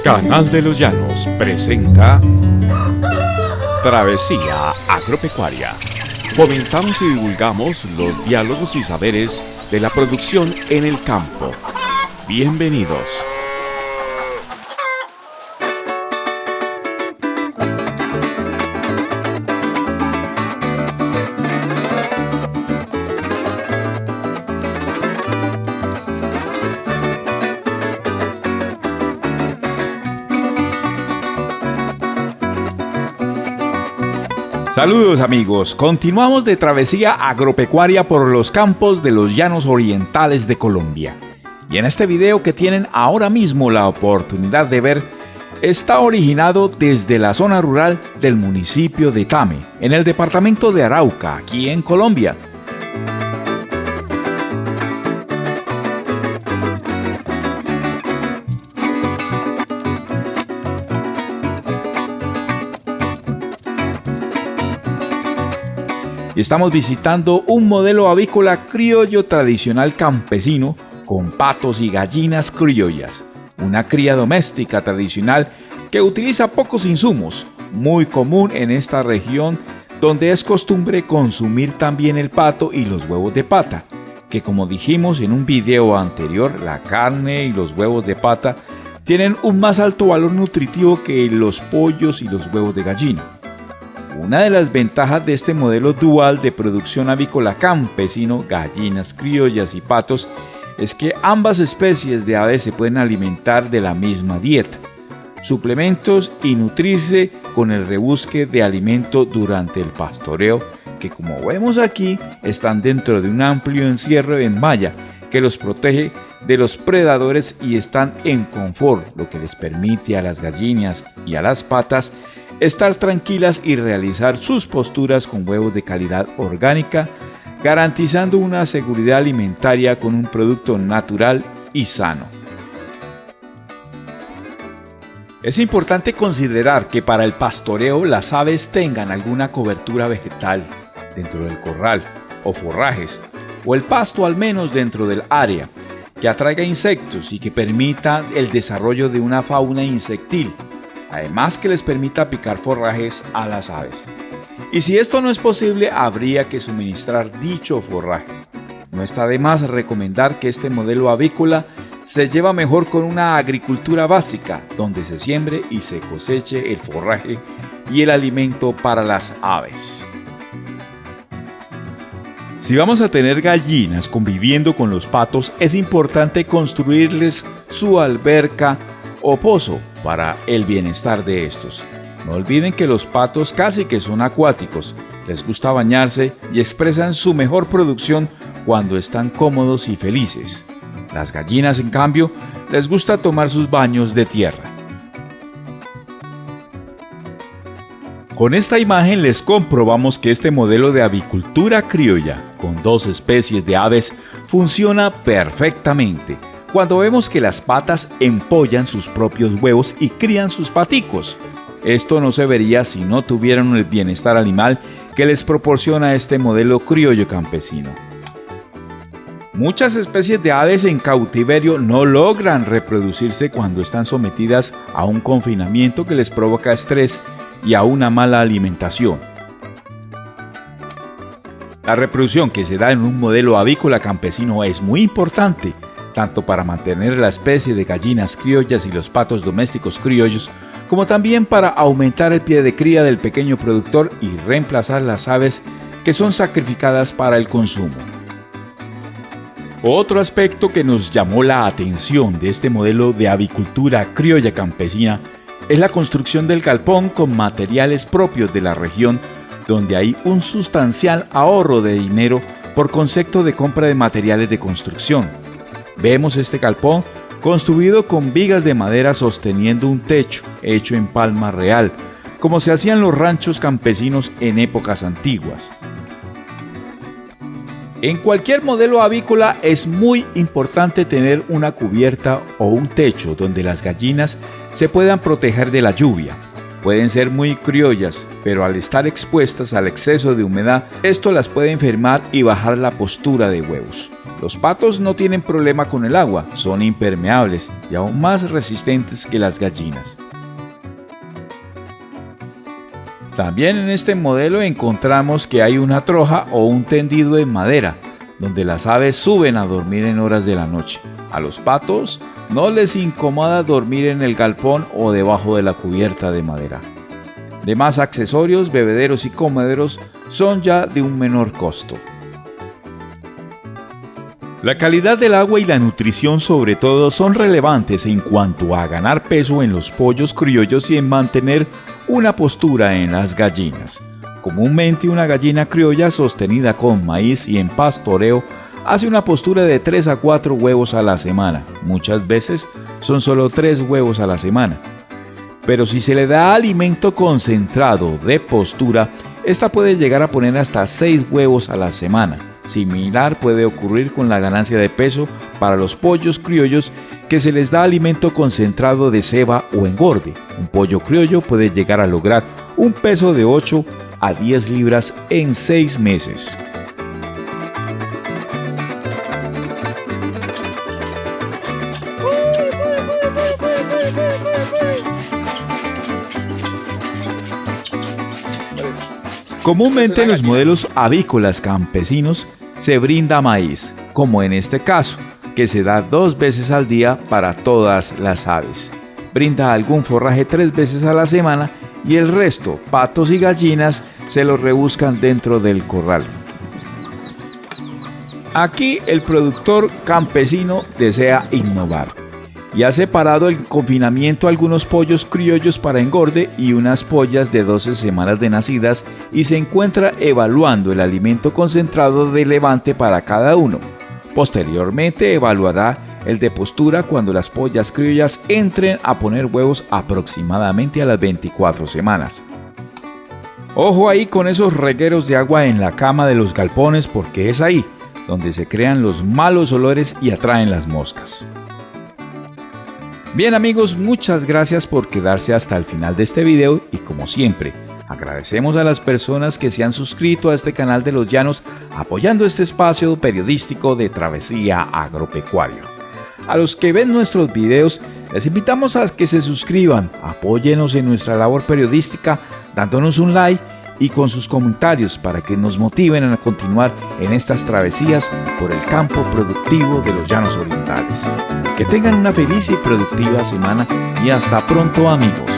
Canal de los Llanos presenta Travesía Agropecuaria. Fomentamos y divulgamos los diálogos y saberes de la producción en el campo. Bienvenidos. Saludos amigos, continuamos de travesía agropecuaria por los campos de los llanos orientales de Colombia. Y en este video que tienen ahora mismo la oportunidad de ver, está originado desde la zona rural del municipio de Tame, en el departamento de Arauca, aquí en Colombia. Estamos visitando un modelo avícola criollo tradicional campesino con patos y gallinas criollas, una cría doméstica tradicional que utiliza pocos insumos, muy común en esta región donde es costumbre consumir también el pato y los huevos de pata, que como dijimos en un video anterior, la carne y los huevos de pata tienen un más alto valor nutritivo que los pollos y los huevos de gallina. Una de las ventajas de este modelo dual de producción avícola campesino, gallinas criollas y patos, es que ambas especies de aves se pueden alimentar de la misma dieta, suplementos y nutrirse con el rebusque de alimento durante el pastoreo, que como vemos aquí, están dentro de un amplio encierro en malla que los protege de los predadores y están en confort, lo que les permite a las gallinas y a las patas estar tranquilas y realizar sus posturas con huevos de calidad orgánica, garantizando una seguridad alimentaria con un producto natural y sano. Es importante considerar que para el pastoreo las aves tengan alguna cobertura vegetal dentro del corral o forrajes, o el pasto al menos dentro del área, que atraiga insectos y que permita el desarrollo de una fauna insectil, además que les permita picar forrajes a las aves. Y si esto no es posible, habría que suministrar dicho forraje. No está de más recomendar que este modelo avícola se lleva mejor con una agricultura básica, donde se siembre y se coseche el forraje y el alimento para las aves. Si vamos a tener gallinas conviviendo con los patos, es importante construirles su alberca o pozo para el bienestar de estos. No olviden que los patos casi que son acuáticos, les gusta bañarse y expresan su mejor producción cuando están cómodos y felices. Las gallinas, en cambio, les gusta tomar sus baños de tierra. Con esta imagen les comprobamos que este modelo de avicultura criolla con dos especies de aves funciona perfectamente. Cuando vemos que las patas empollan sus propios huevos y crían sus paticos. Esto no se vería si no tuvieran el bienestar animal que les proporciona este modelo criollo campesino. Muchas especies de aves en cautiverio no logran reproducirse cuando están sometidas a un confinamiento que les provoca estrés y a una mala alimentación. La reproducción que se da en un modelo avícola campesino es muy importante, tanto para mantener la especie de gallinas criollas y los patos domésticos criollos, como también para aumentar el pie de cría del pequeño productor y reemplazar las aves que son sacrificadas para el consumo. Otro aspecto que nos llamó la atención de este modelo de avicultura criolla campesina es la construcción del galpón con materiales propios de la región, donde hay un sustancial ahorro de dinero por concepto de compra de materiales de construcción. Vemos este galpón construido con vigas de madera sosteniendo un techo hecho en palma real, como se hacían los ranchos campesinos en épocas antiguas. En cualquier modelo avícola es muy importante tener una cubierta o un techo donde las gallinas se puedan proteger de la lluvia. Pueden ser muy criollas, pero al estar expuestas al exceso de humedad, esto las puede enfermar y bajar la postura de huevos. Los patos no tienen problema con el agua, son impermeables y aún más resistentes que las gallinas. También en este modelo encontramos que hay una troja o un tendido en madera, donde las aves suben a dormir en horas de la noche. A los patos no les incomoda dormir en el galpón o debajo de la cubierta de madera. Demás accesorios, bebederos y comederos son ya de un menor costo. La calidad del agua y la nutrición sobre todo son relevantes en cuanto a ganar peso en los pollos criollos y en mantener una postura en las gallinas. Comúnmente una gallina criolla sostenida con maíz y en pastoreo hace una postura de 3 a 4 huevos a la semana. Muchas veces son solo 3 huevos a la semana. Pero si se le da alimento concentrado de postura, esta puede llegar a poner hasta 6 huevos a la semana. Similar puede ocurrir con la ganancia de peso para los pollos criollos que se les da alimento concentrado de ceba o engorde. Un pollo criollo puede llegar a lograr un peso de 8 a 10 libras en 6 meses. Comúnmente en los modelos avícolas campesinos se brinda maíz, como en este caso, que se da 2 veces al día para todas las aves. Brinda algún forraje 3 veces a la semana y el resto, patos y gallinas, se los rebuscan dentro del corral. Aquí el productor campesino desea innovar y ha separado el confinamiento a algunos pollos criollos para engorde y unas pollas de 12 semanas de nacidas y se encuentra evaluando el alimento concentrado de levante para cada uno. Posteriormente evaluará el de postura cuando las pollas criollas entren a poner huevos aproximadamente a las 24 semanas. Ojo ahí con esos regueros de agua en la cama de los galpones porque es ahí donde se crean los malos olores y atraen las moscas. Bien amigos, muchas gracias por quedarse hasta el final de este video y como siempre, agradecemos a las personas que se han suscrito a este canal de Los Llanos apoyando este espacio periodístico de Travesía Agropecuaria. A los que ven nuestros videos, les invitamos a que se suscriban, apóyenos en nuestra labor periodística dándonos un like y con sus comentarios para que nos motiven a continuar en estas travesías por el campo productivo de los Llanos Orientales. Que tengan una feliz y productiva semana y hasta pronto amigos.